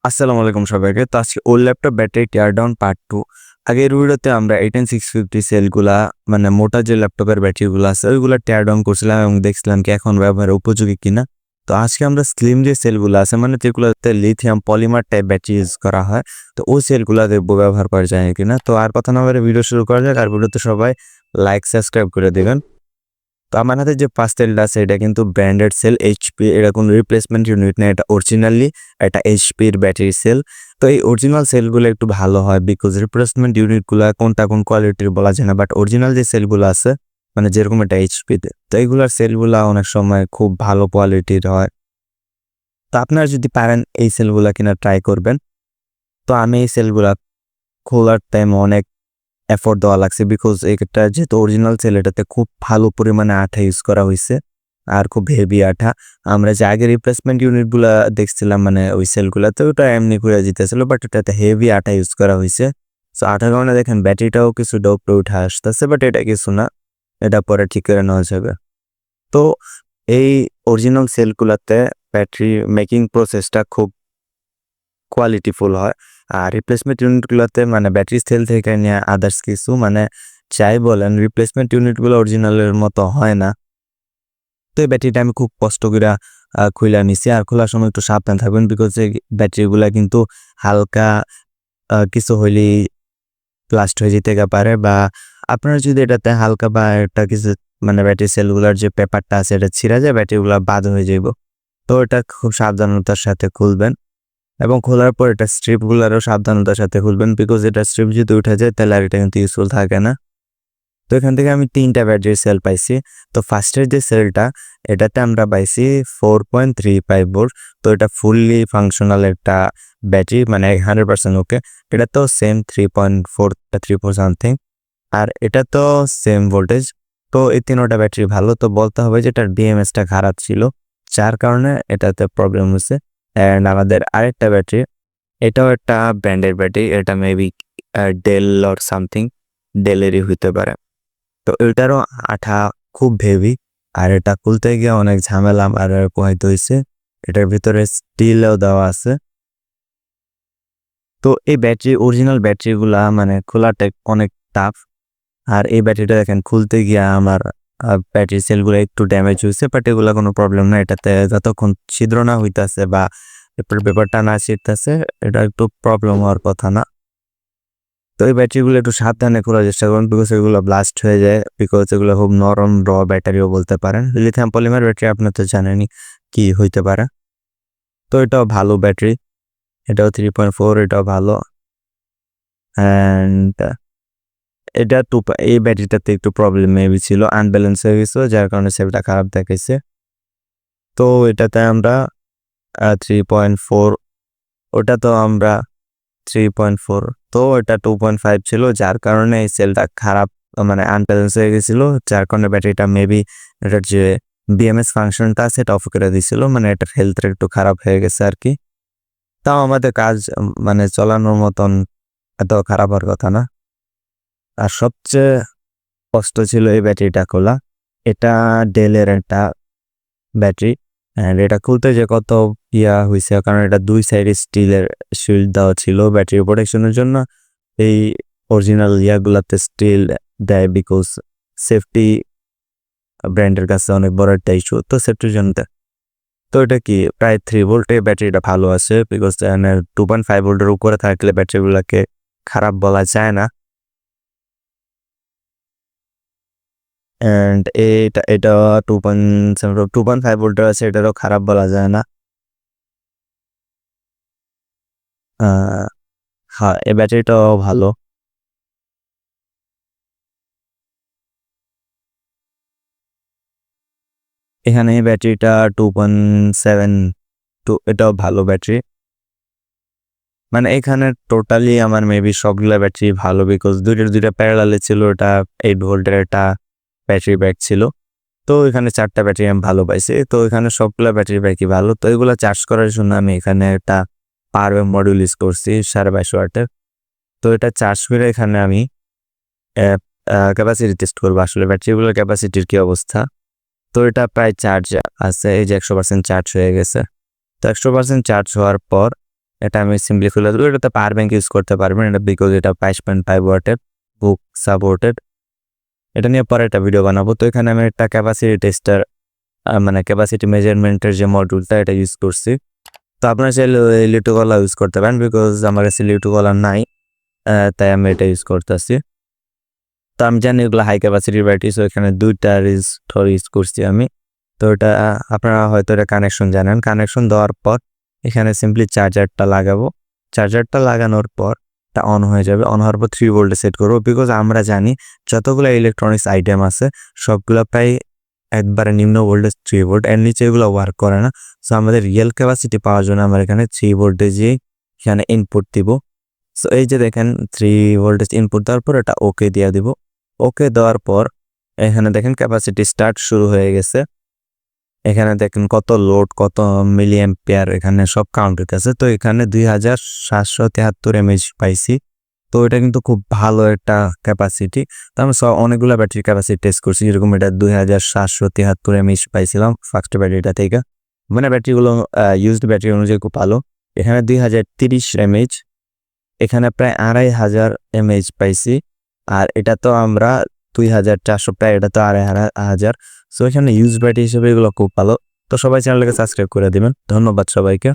আসসালামু আলাইকুম সবাইকে। তো আজকে ওল্ড ল্যাপটপ ব্যাটারি টিয়ার ডাউন পার্ট 2। আগের ভিডিওতে আমরা 18650 সেলগুলা মানে মোটা যে ল্যাপটপের ব্যাটারিগুলো আছে ওইগুলা টিয়ার ডাউন করছিলাম এবং দেখছিলাম কি এখন ব্যবহারের উপযোগী কিনা। তো আজকে আমরা স্লিম যে সেলগুলো আছে মানে যেগুলোতে lithium polymer type battery use করা হয়, তো ওই সেলগুলা দেখবো ব্যবহার করা যায় কিনা। তো আর কথা না বলে ভিডিও শুরু করা যাক। আর ভিডিওতে সবাই লাইক সাবস্ক্রাইব করে দেবেন। তো আমার হাতে যে পাঁচ সেলটা আছে এটা কিন্তু ব্র্যান্ডেড সেল এইচপি, এটা কোনো রিপ্লেসমেন্ট ইউনিট না, এটা অরিজিনালি এটা এইচপির ব্যাটারি সেল। তো এই অরিজিনাল সেলগুলো একটু ভালো হয় বিকজ রিপ্লেসমেন্ট ইউনিটগুলো কোনটা কোন কোয়ালিটির বলা যায় না, বাট অরিজিনাল যে সেলগুলো আছে মানে যেরকম এটা এইচপিতে, তো এইগুলোর সেলগুলো অনেক সময় খুব ভালো কোয়ালিটির হয়। তো আপনারা যদি পারেন এই সেলগুলো কিনা ট্রাই করবেন। তো আমি এই সেলগুলা খোলার টাইম অনেক এফোর্ট দেওয়া লাগছে বিকজ এটা যেহেতু অরিজিনাল সেল এটাতে খুব ভালো পরিমাণে আঠা ইউজ করা হয়েছে আর খুব হেভি আঠা। আমরা যে আগে রিপ্লেসমেন্ট ইউনিটগুলা দেখছিলাম মানে ওই সেলগুলাতে ওটা এমনি করে জিতেছিল, বাট এটাতে হেভি আঠা ইউজ করা হয়েছে। সো আঠার কারণে দেখেন ব্যাটারিটাও কিছু উপরে উঠে আসতেছে, বাট এটা কিছু না, এটা পরে ঠিক করে নেওয়া যাবে। তো এই অরিজিনাল সেলগুলাতে ব্যাটারি মেকিং প্রসেসটা খুব কোয়ালিটিফুল হয়। আর রিপ্লেসমেন্ট ইউনিটগুলোতে মানে ব্যাটারি সেল থেকে নিয়ে আদার্স কিছু মানে যাই বলেন রিপ্লেসমেন্ট ইউনিটগুলো অরিজিনালের মতো হয় না। তো এই ব্যাটারিটা আমি খুব কষ্ট করে খুলে নিছি। আর খোলার সময় একটু সাবধান থাকবেন বিকজ এই ব্যাটারিগুলা কিন্তু হালকা কিছু হইলেই ব্লাস্ট হয়ে যেতে পারে, বা আপনারা যদি এটাতে হালকা বা একটা কিছু মানে ব্যাটারি সেলগুলার যে পেপারটা আছে এটা ছিঁড়া যায়, ব্যাটারিগুলা বাদ হয়ে যাইব। তো এটা খুব সাবধানতার সাথে খুলবেন এবং খোলার পর এটা স্ট্রিপগুলোরও সাবধানতার সাথে খুলবেন বিকজ এটা স্ট্রিপ যদি উঠে যায় তাহলে আর এটা কিন্তু ইউজফুল থাকে না। তো এখান থেকে আমি 3টা ব্যাটারি সেল পাইছি। তো ফার্স্টের যে সেলটা এটাতে আমরা পাইছি 4.35 ভোল্ট। তো এটা ফুললি ফাংশনাল একটা ব্যাটারি মানে 100% ওকে। এটা তো সেম 3.4 সামথিং, আর এটা তো সেম ভোল্টেজ। তো এই তিনটা ব্যাটারি ভালো। তো বলতে হবে যে এটার বিএমএসটা খারাপ ছিল যার কারণে এটাতে প্রবলেম হয়েছে। অ্যান্ড আমাদের আরেকটা ব্যাটারি, এটাও একটা ব্র্যান্ডের ব্যাটারি, এটা মেবি ডেল অর সামথিং, ডেলেরই হইতে পারে। তো এটারও আঠা খুব হেভি আর এটা খুলতে গিয়ে অনেক ঝামেলা আর পোহাইতে হয়েছে। এটার ভিতরে স্টিলও দেওয়া আছে। তো এই ব্যাটারি অরিজিনাল ব্যাটারিগুলা মানে খোলাটা অনেক টাফ। আর এই ব্যাটারিটা দেখেন খুলতে গিয়ে আমার ব্যাটারি সেলগুলো একটু ড্যামেজ হয়েছে, বাট এগুলো কোনো প্রবলেম না। এটাতে যতক্ষণ ছিদ্র না হইতেছে বা পেপারটা না ছিঁড়তেছে এটা একটু প্রবলেম হওয়ার কথা না। তো এই ব্যাটারিগুলো একটু সাবধানে খোলার চেষ্টা করুন বিকজ এগুলো ব্লাস্ট হয়ে যায়, বিকজ এগুলো খুব নরম ব্যাটারিও বলতে পারেন। লিথিয়াম পলিমার ব্যাটারি আপনার তো জানেনই কি হইতে পারে। তো এটাও ভালো ব্যাটারি, এটাও 3.4, এটাও ভালো। অ্যান্ড এটা এই ব্যাটারিটাতে একটু প্রবলেম মেবি ছিল, আনব্যালেন্স হয়ে গেছিল যার কারণে সেলটা খারাপ দেখাইছে। তো এটাতে আমরা 3.4, ওটা তো আমরা 3.4, তো এটা 2.5 ছিল যার কারণে এই সেলটা খারাপ মানে আনব্যালেন্স হয়ে গেছিল, যার কারণে ব্যাটারিটা মেবি এটার যে বিএমএস ফাংশনটা আছে এটা অফ করে দিয়েছিল, মানে এটার হেলথটা একটু খারাপ হয়ে গেছে আর কি। তাও আমাদের কাজ মানে চলানোর মতন এত খারাপ হওয়ার কথা না। আর সবচেয়ে কষ্ট ছিল এই ব্যাটারিটা খোলা। এটা ডেলের একটা ব্যাটারি, অ্যান্ড এটা খুলতে যে কত হয়েছে কারণ এটা দুই সাইডে স্টিলের শিল্ড দেওয়া ছিল ব্যাটারি প্রোটেকশনের জন্য। এই অরিজিনাল ইয়াগুলাতে স্টিল দেয় বিকজ সেফটি ব্র্যান্ডের কাছে অনেক বড় একটা ইস্যু, তো সেফটির জন্য দেয়। তো এটা কি প্রায় 3 ভোল্টে ব্যাটারিটা ভালো আছে বিকজ 2.5 ভোল্টের উপরে থাকলে ব্যাটারিগুলোকে খারাপ বলা যায় না। অ্যান্ড এটা 2.5 ভোল্টের আছে, এটারও খারাপ বলা যায় না। হ্যাঁ, এই ব্যাটারিটাও ভালো। এখানে এই ব্যাটারিটা 2.72, এটাও ভালো ব্যাটারি। মানে এখানে টোটালি আমার মেবি সবগুলা ব্যাটারি ভালো বিকজ দুইটা প্যারালালে ছিল, এটা 8 ভোল্টের একটা ব্যাটারি ব্যাক ছিল। তো এখানে 4টা ব্যাটারি আমি ভালো পাইছি। তো এখানে সবগুলা ব্যাটারি ব্যাকই ভালো। তো এগুলো চার্জ করার জন্য আমি এখানে একটা পাওয়ার মডিউল ইউজ করছি 22.5 ওয়াটের। তো এটা চার্জ করে এখানে আমি ক্যাপাসিটি টেস্ট করবো আসলে ব্যাটারিগুলোর ক্যাপাসিটির কি অবস্থা। তো এটা প্রায় চার্জ আছে, এই যে 100% চার্জ হয়ে গেছে। তো 100% চার্জ হওয়ার পর এটা আমি সিম্পলি খুলে দেবো। এটাতে পাওয়ার ব্যাংক ইউজ করতে পারবেন, এটা বিকজ এটা 5.5 ওয়াটের বুক সাপোর্টেড। এটা নিয়ে পরে একটা ভিডিও বানাবো। তো এখানে আমি একটা ক্যাপাসিটি টেস্টার মানে ক্যাপাসিটি মেজারমেন্টের যে মডিউলটা এটা ইউজ করছি। তো আপনারা চাইলে লিটোকলা ইউজ করতে পারেন, বিকজ আমার কাছে লিটোকলা নাই, তাই আমি এটা ইউজ করতেছি। তো আমি জানি এগুলো হাই ক্যাপাসিটির ব্যাটারি, সো এখানে 2টা রেজিস্টর ইউজ করছি আমি। তো এটা আপনারা হয়তো এটা কানেকশন জানেন। কানেকশন দেওয়ার পর এখানে সিম্পলি চার্জারটা লাগাবো। চার্জারটা লাগানোর পর এটা অন হয়ে যাবে। অন হওয়ার পর 3 ভোল্টে সেট করবো, বিকজ আমরা জানি যতগুলো ইলেকট্রনিক্স আইটেম আছে সবগুলো প্রায় একবারে নিম্ন ভোল্টেজ 3 ভোল্ট, এর নিচে এগুলো ওয়ার্ক করে না। সো আমাদের রিয়েল ক্যাপাসিটি পাওয়ার জন্য আমরা এখানে 3 ভোল্টেজে এখানে ইনপুট দিব। সো এই যে দেখেন 3 ভোল্টেজ ইনপুট দেওয়ার পর এটা ওকে দিয়ে দিব। ওকে দেওয়ার পর এখানে দেখেন ক্যাপাসিটি স্টার্ট শুরু হয়ে গেছে। এখানে দেখেন কত লোড, কত মিলি অ্যাম্পিয়ার এখানে সব কাউন্ট হইতেছে। তো এখানে 2773 এমএইচ পাইছি। তো এটা কিন্তু খুব ভালো একটা ক্যাপাসিটি। তো আমি অনেকগুলো ব্যাটারি ক্যাপাসিটি টেস্ট করছি, যেরকম এটা 2773 এমএইচ পাইছিলাম ফার্স্ট ব্যাটারিটা থেকে। মানে ব্যাটারিগুলো ইউজড ব্যাটারি অনুযায়ী খুব ভালো। এখানে 2030 এমএইচ, এখানে প্রায় 2500 এমএইচ পাইছি। আর এটা তো আমরা 2400, প্রায় এটা তো 2500। সো এখানে ইউজ ব্যাটারি হিসেবে এগুলো খুব ভালো। তো সবাই চ্যানেলটাকে সাবস্ক্রাইব করে দিবেন। ধন্যবাদ সবাইকে।